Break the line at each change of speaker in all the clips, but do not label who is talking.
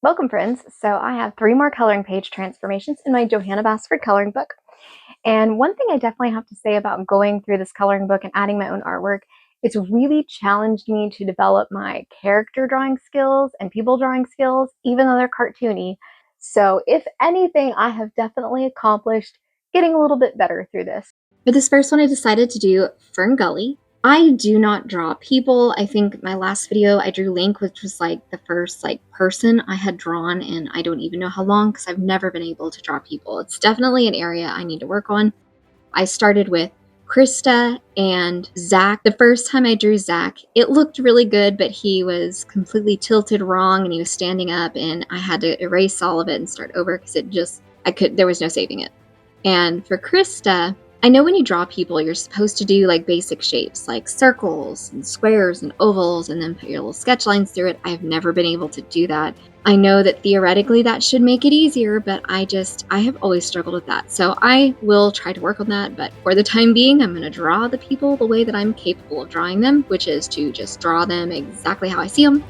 Welcome, friends. So I have 3 more coloring page transformations in my Johanna Basford coloring book. And one thing I definitely have to say about going through this coloring book and adding my own artwork, it's really challenged me to develop my character drawing skills and people drawing skills, even though they're cartoony. So if anything, I have definitely accomplished getting a little bit better through this.
For this first one, I decided to do Ferngully. I do not draw people. I think my last video I drew Link, which was like the first person I had drawn, and I don't even know how long because I've never been able to draw people. It's definitely an area I need to work on. I started with Krista and Zach. The first time I drew Zach, it looked really good, but he was completely tilted wrong and he was standing up, and I had to erase all of it and start over because there was no saving it. And for Krista, I know when you draw people, you're supposed to do like basic shapes like circles and squares and ovals and then put your little sketch lines through it. I've never been able to do that. I know that theoretically that should make it easier, but I have always struggled with that. So I will try to work on that, but for the time being, I'm going to draw the people the way that I'm capable of drawing them, which is to just draw them exactly how I see them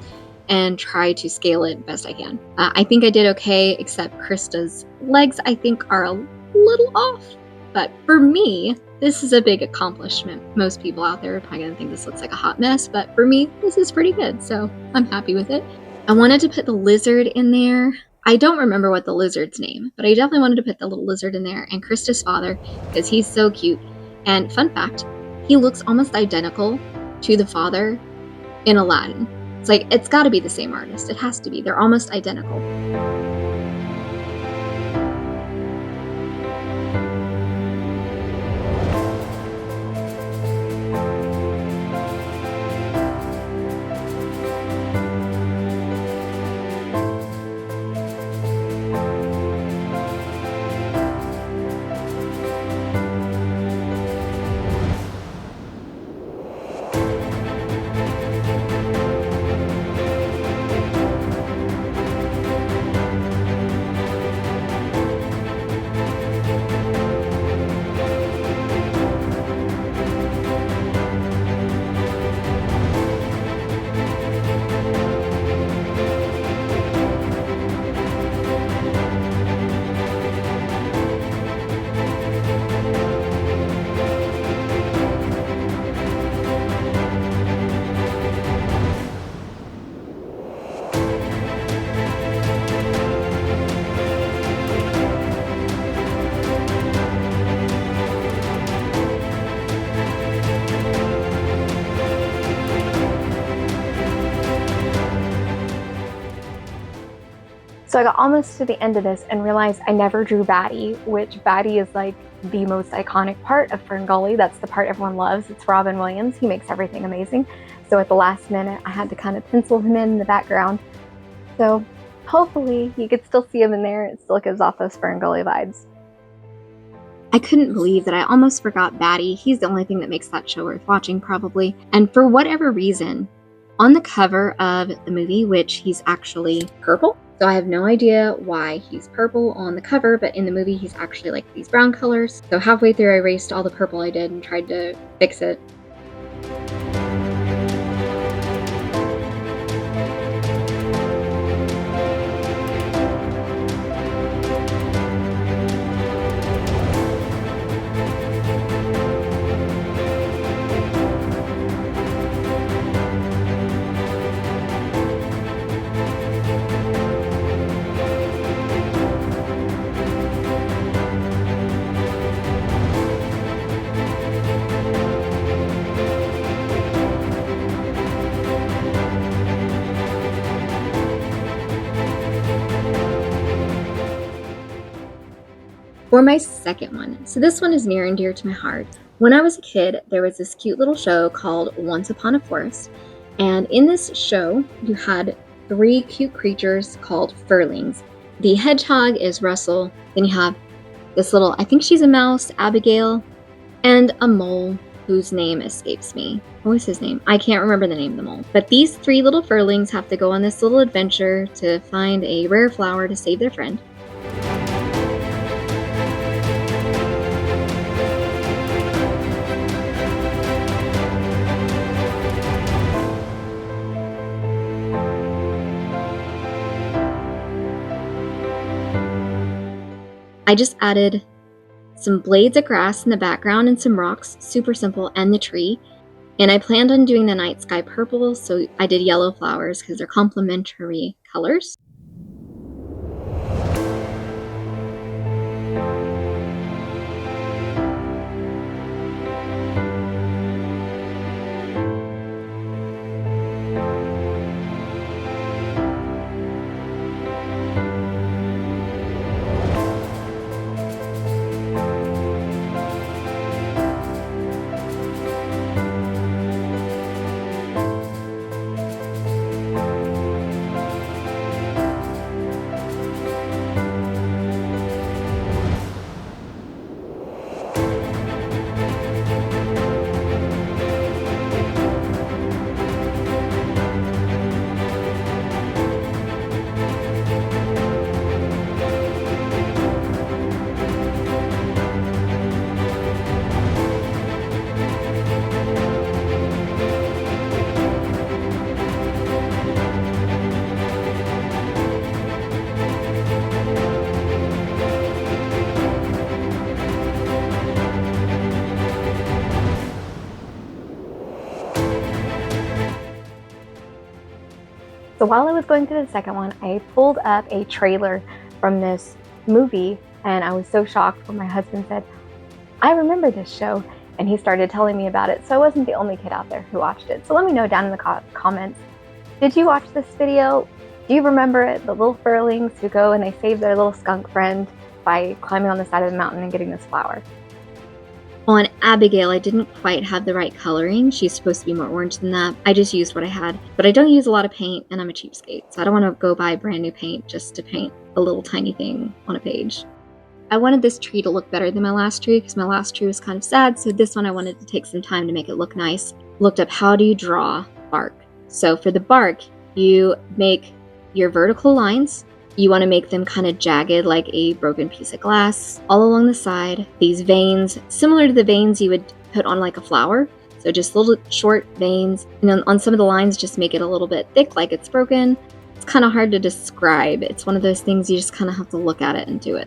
and try to scale it best I can. I think I did okay, except Krista's legs I think are a little off. But for me, this is a big accomplishment. Most people out there are probably going to think this looks like a hot mess, but for me, this is pretty good, so I'm happy with it. I wanted to put the lizard in there. I don't remember what the lizard's name, but I definitely wanted to put the little lizard in there, and Krista's father, because he's so cute. And fun fact, he looks almost identical to the father in Aladdin. It's got to be the same artist. It has to be. They're almost identical.
So I got almost to the end of this and realized I never drew Batty, which Batty is like the most iconic part of Ferngully. That's the part everyone loves. It's Robin Williams. He makes everything amazing. So at the last minute, I had to kind of pencil him in the background. So hopefully you could still see him in there. It still gives off those Ferngully vibes.
I couldn't believe that I almost forgot Batty. He's the only thing that makes that show worth watching, probably. And for whatever reason, on the cover of the movie, which he's actually purple, so I have no idea why he's purple on the cover, but in the movie he's actually like these brown colors. So halfway through I erased all the purple I did and tried to fix it. For my second one, so this one is near and dear to my heart. When I was a kid, there was this cute little show called Once Upon a Forest, and in this show, you had 3 cute creatures called furlings. The hedgehog is Russell, then you have this little, I think she's a mouse, Abigail, and a mole whose name escapes me. What was his name? I can't remember the name of the mole. But these 3 little furlings have to go on this little adventure to find a rare flower to save their friend. I just added some blades of grass in the background and some rocks, super simple, and the tree. And I planned on doing the night sky purple, so I did yellow flowers because they're complementary colors.
So while I was going through the second one, I pulled up a trailer from this movie, and I was so shocked when my husband said, "I remember this show," and he started telling me about it. So I wasn't the only kid out there who watched it. So let me know down in the comments, did you watch this video? Do you remember it? The little furlings who go and they save their little skunk friend by climbing on the side of the mountain and getting this flower.
On Abigail, I didn't quite have the right coloring. She's supposed to be more orange than that. I just used what I had, but I don't use a lot of paint, and I'm a cheapskate, so I don't want to go buy brand new paint just to paint a little tiny thing on a page. I wanted this tree to look better than my last tree because my last tree was kind of sad, so this one I wanted to take some time to make it look nice. Looked up how do you draw bark. So for the bark, you make your vertical lines. You want to make them kind of jagged like a broken piece of glass all along the side. These veins, similar to the veins you would put on like a flower. So just little short veins. And then on some of the lines, just make it a little bit thick like it's broken. It's kind of hard to describe. It's one of those things you just kind of have to look at it and do it.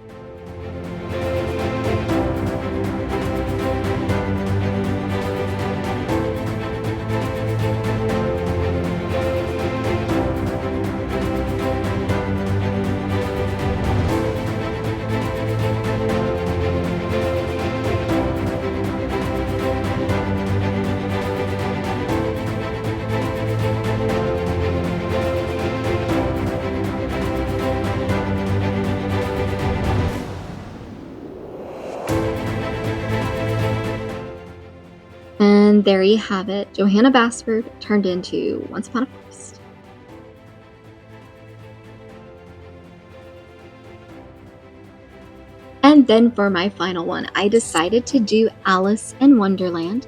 And there you have it. Johanna Basford turned into Once Upon a Forest. And then for my final one, I decided to do Alice in Wonderland.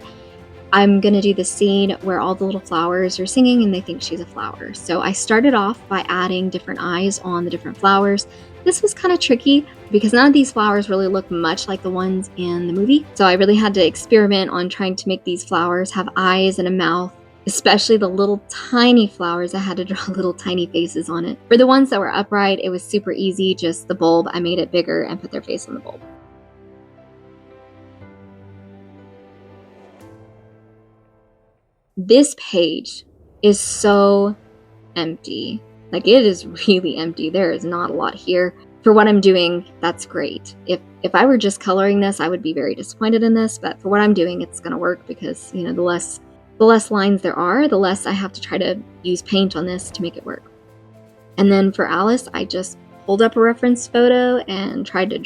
I'm going to do the scene where all the little flowers are singing and they think she's a flower. So I started off by adding different eyes on the different flowers. This was kind of tricky because none of these flowers really look much like the ones in the movie. So I really had to experiment on trying to make these flowers have eyes and a mouth, especially the little tiny flowers. I had to draw little tiny faces on it. For the ones that were upright, it was super easy. Just the bulb, I made it bigger and put their face on the bulb. This page is so empty. Like, it is really empty. There is not a lot here. For what I'm doing, that's great. If I were just coloring this, I would be very disappointed in this, but for what I'm doing, it's gonna work because, you know, the less lines there are, the less I have to try to use paint on this to make it work. And then for Alice, I just pulled up a reference photo and tried to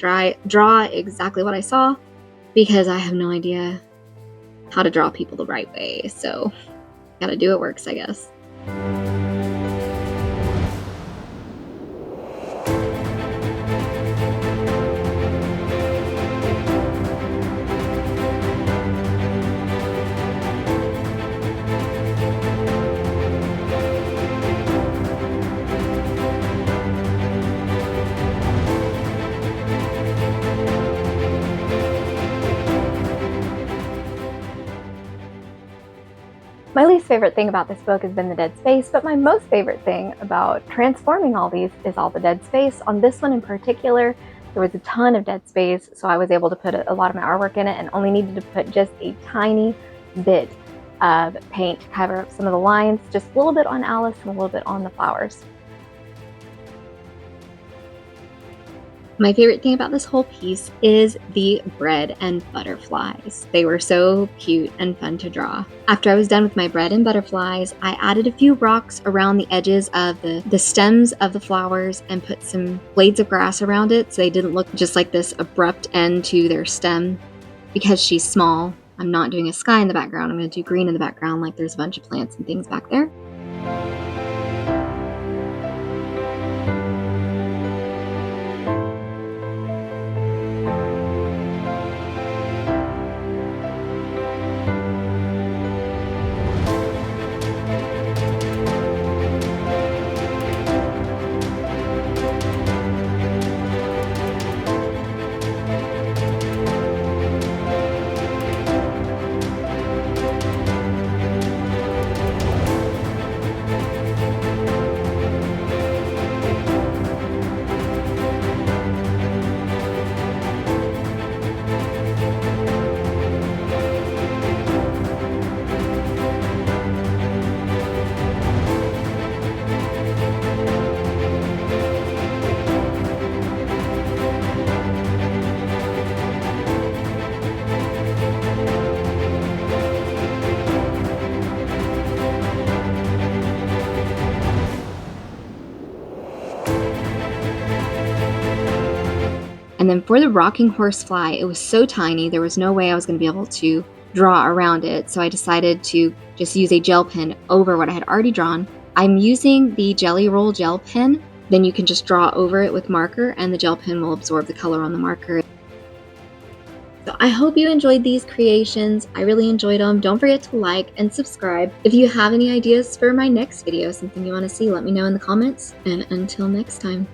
draw exactly what I saw because I have no idea how to draw people the right way, so gotta do what works, I guess.
My least favorite thing about this book has been the dead space, but my most favorite thing about transforming all these is all the dead space. On this one in particular, There was a ton of dead space, so I was able to put a lot of my artwork in it and only needed to put just a tiny bit of paint to cover up some of the lines, just a little bit on Alice and a little bit on the flowers.
My favorite thing about this whole piece is the bread and butterflies. They were so cute and fun to draw. After I was done with my bread and butterflies, I added a few rocks around the edges of the stems of the flowers and put some blades of grass around it so they didn't look just like this abrupt end to their stem. Because she's small, I'm not doing a sky in the background. I'm going to do green in the background, like there's a bunch of plants and things back there. And then for the rocking horsefly, it was so tiny, there was no way I was going to be able to draw around it. So I decided to just use a gel pen over what I had already drawn. I'm using the Jelly Roll gel pen. Then you can just draw over it with marker and the gel pen will absorb the color on the marker. So I hope you enjoyed these creations. I really enjoyed them. Don't forget to like and subscribe. If you have any ideas for my next video, something you want to see, let me know in the comments. And until next time.